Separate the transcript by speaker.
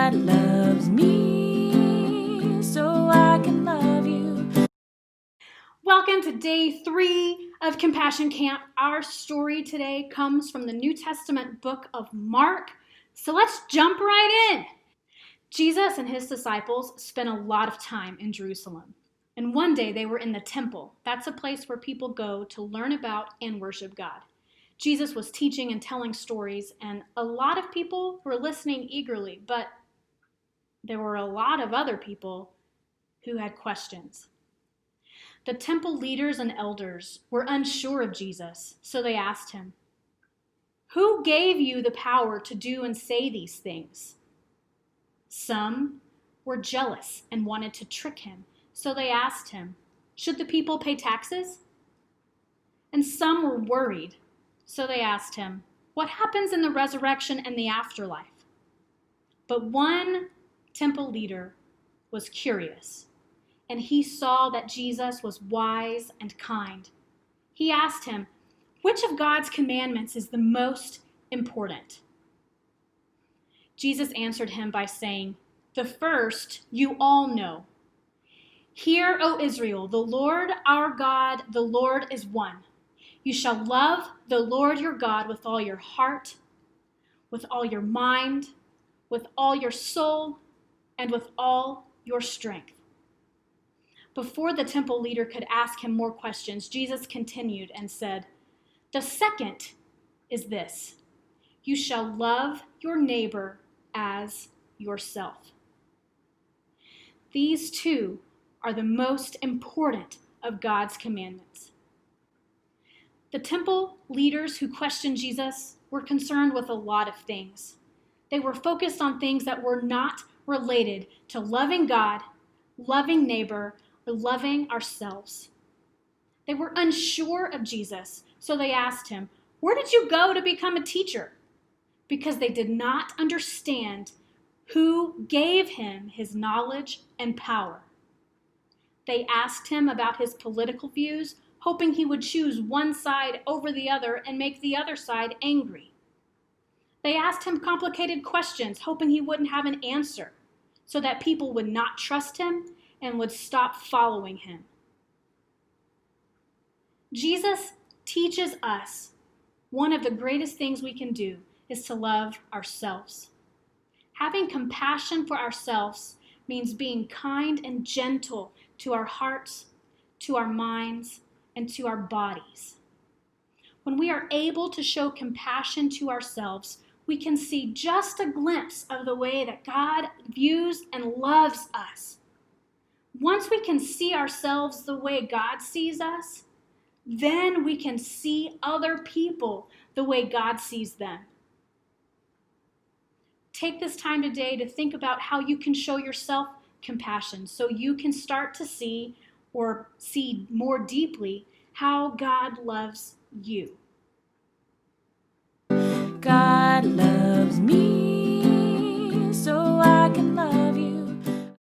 Speaker 1: God loves me, so I can love you.
Speaker 2: Welcome to day 3 of Compassion Camp. Our story today comes from the New Testament book of Mark. So let's jump right in. Jesus and his disciples spent a lot of time in Jerusalem. And one day they were in the temple. That's a place where people go to learn about and worship God. Jesus was teaching and telling stories, and a lot of people were listening eagerly, but there were a lot of other people who had questions. The temple leaders and elders were unsure of Jesus, so they asked him, "Who gave you the power to do and say these things?" Some were jealous and wanted to trick him, so they asked him, "Should the people pay taxes?" And some were worried, so they asked him, "What happens in the resurrection and the afterlife?" But one temple leader was curious, and he saw that Jesus was wise and kind. He asked him, "Which of God's commandments is the most important?" Jesus answered him by saying, "The first you all know. Hear, O Israel, the Lord our God, the Lord is one. You shall love the Lord your God with all your heart, with all your mind, with all your soul, and with all your strength." Before the temple leader could ask him more questions, Jesus continued and said, "The second is this: you shall love your neighbor as yourself." These two are the most important of God's commandments. The temple leaders who questioned Jesus were concerned with a lot of things. They were focused on things that were not related to loving God, loving neighbor, or loving ourselves. They were unsure of Jesus, so they asked him, "Where did you go to become a teacher?" Because they did not understand who gave him his knowledge and power. They asked him about his political views, hoping he would choose one side over the other and make the other side angry. They asked him complicated questions, hoping he wouldn't have an answer, so that people would not trust him and would stop following him. Jesus teaches us one of the greatest things we can do is to love ourselves. Having compassion for ourselves means being kind and gentle to our hearts, to our minds, and to our bodies. When we are able to show compassion to ourselves, we can see just a glimpse of the way that God views and loves us. Once we can see ourselves the way God sees us, then we can see other people the way God sees them. Take this time today to think about how you can show yourself compassion so you can start to see or see more deeply how God loves you.
Speaker 1: God loves me, so I can love